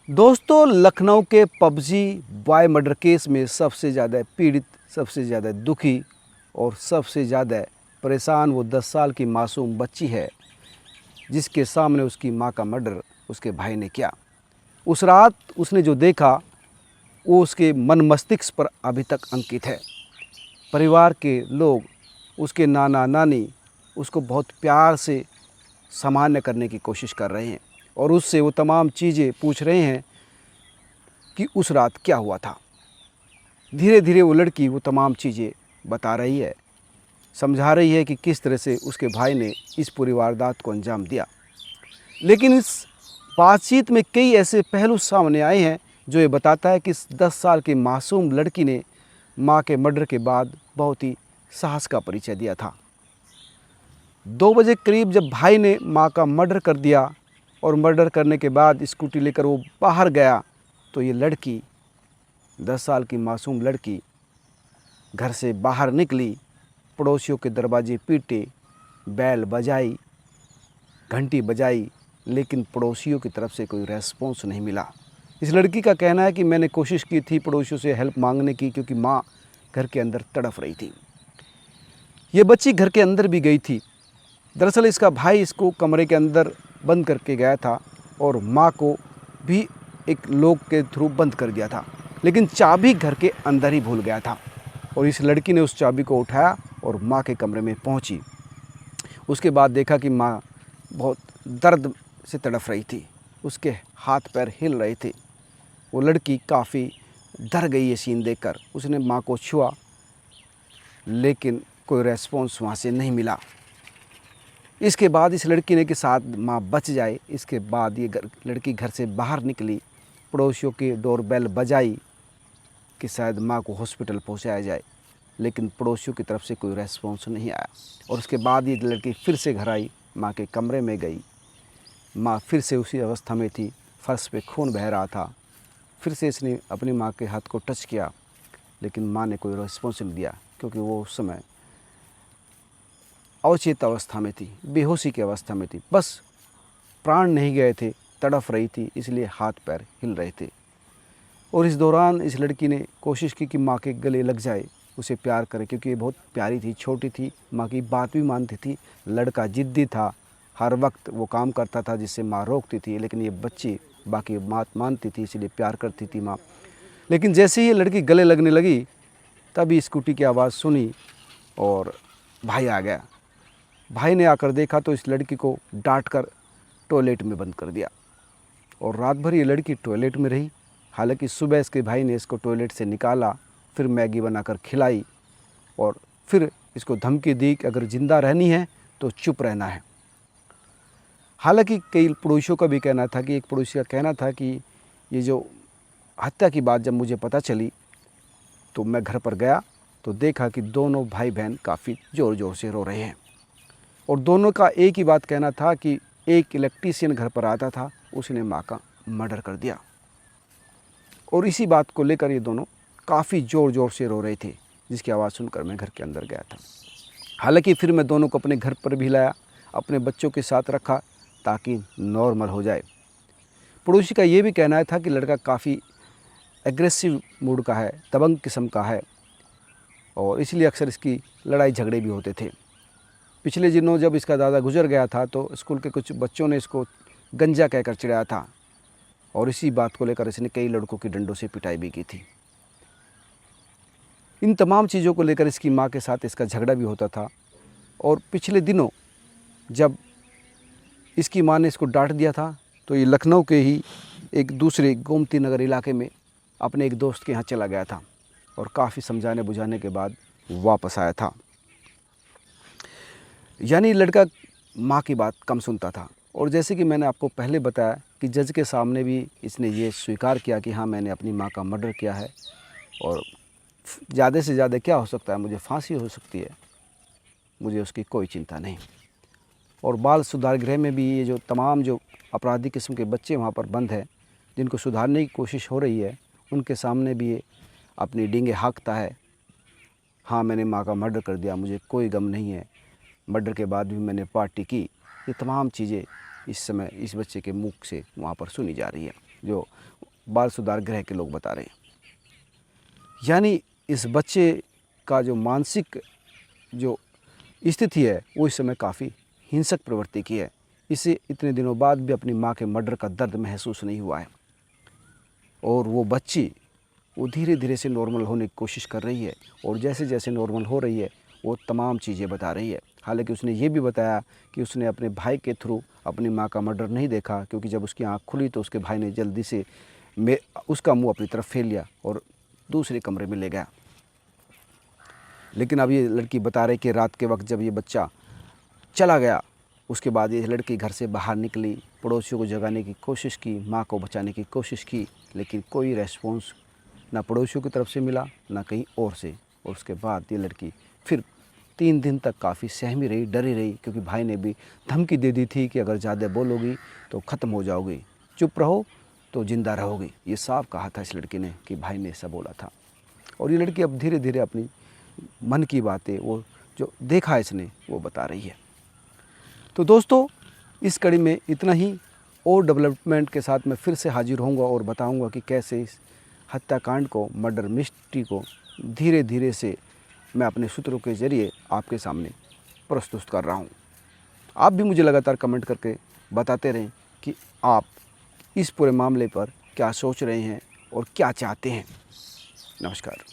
दोस्तों, लखनऊ के PUBG boy murder case में सबसे ज़्यादा पीड़ित, सबसे ज़्यादा दुखी और सबसे ज़्यादा परेशान वो 10 साल की मासूम बच्ची है, जिसके सामने उसकी मां का मर्डर उसके भाई ने किया। उस रात उसने जो देखा वो उसके मन मस्तिष्क पर अभी तक अंकित है। परिवार के लोग, उसके नाना नानी उसको बहुत प्यार से सामान्य करने की कोशिश कर रहे हैं और उससे वो तमाम चीज़ें पूछ रहे हैं कि उस रात क्या हुआ था। धीरे धीरे वो लड़की वो तमाम चीज़ें बता रही है, समझा रही है कि किस तरह से उसके भाई ने इस पूरी वारदात को अंजाम दिया। लेकिन इस बातचीत में कई ऐसे पहलू सामने आए हैं जो ये बताता है कि इस 10 साल की मासूम लड़की ने मां के मर्डर के बाद बहुत ही साहस का परिचय दिया था। 2 बजे करीब जब भाई ने मां का मर्डर कर दिया और मर्डर करने के बाद स्कूटी लेकर वो बाहर गया, तो ये लड़की 10 साल की मासूम लड़की घर से बाहर निकली, पड़ोसियों के दरवाजे पीटे, बैल बजाई, घंटी बजाई, लेकिन पड़ोसियों की तरफ से कोई रेस्पॉन्स नहीं मिला। इस लड़की का कहना है कि मैंने कोशिश की थी पड़ोसियों से हेल्प मांगने की, क्योंकि माँ घर के अंदर तड़फ रही थी। ये बच्ची घर के अंदर भी गई थी। दरअसल इसका भाई इसको कमरे के अंदर बंद करके गया था और माँ को भी एक लोग के थ्रू बंद कर दिया था, लेकिन चाबी घर के अंदर ही भूल गया था। और इस लड़की ने उस चाबी को उठाया और माँ के कमरे में पहुँची। उसके बाद देखा कि माँ बहुत दर्द से तड़फ रही थी, उसके हाथ पैर हिल रहे थे। वो लड़की काफ़ी डर गई ये सीन देखकर। उसने माँ को छुआ, लेकिन कोई रेस्पॉन्स वहाँ से नहीं मिला। इसके बाद इस लड़की ने कि साथ माँ बच जाए, इसके बाद ये लड़की घर से बाहर निकली, पड़ोसियों की डोरबेल बजाई कि शायद माँ को हॉस्पिटल पहुँचाया जाए, लेकिन पड़ोसियों की तरफ से कोई रेस्पॉन्स नहीं आया। और उसके बाद ये लड़की फिर से घर आई, माँ के कमरे में गई। माँ फिर से उसी अवस्था में थी, फर्श पे खून बह रहा था। फिर से इसने अपनी माँ के हाथ को टच किया, लेकिन माँ ने कोई रिस्पॉन्स नहीं दिया, क्योंकि वो उस समय अवचेत अवस्था में थी, बेहोशी की अवस्था में थी। बस प्राण नहीं गए थे, तड़फ रही थी, इसलिए हाथ पैर हिल रहे थे। और इस दौरान इस लड़की ने कोशिश की कि माँ के गले लग जाए, उसे प्यार करे, क्योंकि ये बहुत प्यारी थी, छोटी थी, माँ की बात भी मानती थी। लड़का ज़िद्दी था, हर वक्त वो काम करता था जिससे माँ रोकती थी, लेकिन ये बच्ची बाकी बात मानती थी, इसलिए प्यार करती थी माँ। लेकिन जैसे ही ये लड़की गले लगने लगी, तभी स्कूटी की आवाज़ सुनी और भाई आ गया। भाई ने आकर देखा तो इस लड़की को डांट कर टॉयलेट में बंद कर दिया और रात भर ये लड़की टॉयलेट में रही। हालांकि सुबह इसके भाई ने इसको टॉयलेट से निकाला, फिर मैगी बनाकर खिलाई और फिर इसको धमकी दी कि अगर ज़िंदा रहनी है तो चुप रहना है। हालांकि कई पड़ोसियों का भी कहना था कि एक पड़ोसी का कहना था कि ये जो हत्या की बात जब मुझे पता चली तो मैं घर पर गया तो देखा कि दोनों भाई बहन काफ़ी ज़ोर ज़ोर से रो रहे हैं और दोनों का एक ही बात कहना था कि एक इलेक्ट्रीशियन घर पर आता था, उसने माँ का मर्डर कर दिया। और इसी बात को लेकर ये दोनों काफ़ी ज़ोर ज़ोर से रो रहे थे, जिसकी आवाज़ सुनकर मैं घर के अंदर गया था। हालांकि फिर मैं दोनों को अपने घर पर भी लाया, अपने बच्चों के साथ रखा ताकि नॉर्मल हो जाए। पड़ोसी का ये भी कहना था कि लड़का काफ़ी एग्रेसिव मूड का है, दबंग किस्म का है और इसलिए अक्सर इसकी लड़ाई झगड़े भी होते थे। पिछले दिनों जब इसका दादा गुजर गया था तो स्कूल के कुछ बच्चों ने इसको गंजा कहकर चिढ़ाया था और इसी बात को लेकर इसने कई लड़कों की डंडों से पिटाई भी की थी। इन तमाम चीज़ों को लेकर इसकी माँ के साथ इसका झगड़ा भी होता था और पिछले दिनों जब इसकी माँ ने इसको डांट दिया था तो ये लखनऊ के ही एक दूसरे गोमती नगर इलाके में अपने एक दोस्त के यहाँ चला गया था और काफ़ी समझाने बुझाने के बाद वापस आया था। यानी लड़का माँ की बात कम सुनता था। और जैसे कि मैंने आपको पहले बताया कि जज के सामने भी इसने ये स्वीकार किया कि हाँ, मैंने अपनी माँ का मर्डर किया है और ज़्यादा से ज़्यादा क्या हो सकता है, मुझे फांसी हो सकती है, मुझे उसकी कोई चिंता नहीं। और बाल सुधार गृह में भी ये जो तमाम जो अपराधी किस्म के बच्चे वहाँ पर बंद हैं, जिनको सुधारने की कोशिश हो रही है, उनके सामने भी ये अपनी डींगे हाँकता है। हाँ, मैंने माँ का मर्डर कर दिया, मुझे कोई गम नहीं है, मर्डर के बाद भी मैंने पार्टी की। ये तमाम चीज़ें इस समय इस बच्चे के मुख से वहाँ पर सुनी जा रही है। जो बाल सुधार गृह के लोग बता रहे हैं। यानी इस बच्चे का जो मानसिक जो स्थिति है वो इस समय काफ़ी हिंसक प्रवृत्ति की है। इसे इतने दिनों बाद भी अपनी माँ के मर्डर का दर्द महसूस नहीं हुआ है और वो बच्ची वो धीरे धीरे से नॉर्मल होने की कोशिश कर रही है और जैसे जैसे नॉर्मल हो रही है वो तमाम चीज़ें बता रही है। हालांकि उसने ये भी बताया कि उसने अपने भाई के थ्रू अपनी माँ का मर्डर नहीं देखा, क्योंकि जब उसकी आँख खुली तो उसके भाई ने जल्दी से उसका मुंह अपनी तरफ फेर लिया और दूसरे कमरे में ले गया। लेकिन अब ये लड़की बता रही कि रात के वक्त जब ये बच्चा चला गया उसके बाद ये लड़की घर से बाहर निकली, पड़ोसियों को जगाने की कोशिश की, माँ को बचाने की कोशिश की, लेकिन कोई रेस्पॉन्स ना पड़ोसियों की तरफ से मिला ना कहीं और से। और उसके बाद ये लड़की फिर 3 दिन तक काफ़ी सहमी रही, डरी रही, क्योंकि भाई ने भी धमकी दे दी थी कि अगर ज़्यादा बोलोगी तो ख़त्म हो जाओगी, चुप रहो तो ज़िंदा रहोगी। ये साफ कहा था इस लड़की ने कि भाई ने ऐसा बोला था। और ये लड़की अब धीरे धीरे अपनी मन की बातें वो जो देखा इसने वो बता रही है। तो दोस्तों इस कड़ी में इतना ही, और डेवलपमेंट के साथ मैं फिर से हाजिर होऊंगा और बताऊंगा कि कैसे इस हत्याकांड को, मर्डर मिस्ट्री को धीरे धीरे से मैं अपने सूत्रों के ज़रिए आपके सामने प्रस्तुत कर रहा हूं। आप भी मुझे लगातार कमेंट करके बताते रहें कि आप इस पूरे मामले पर क्या सोच रहे हैं और क्या चाहते हैं। नमस्कार।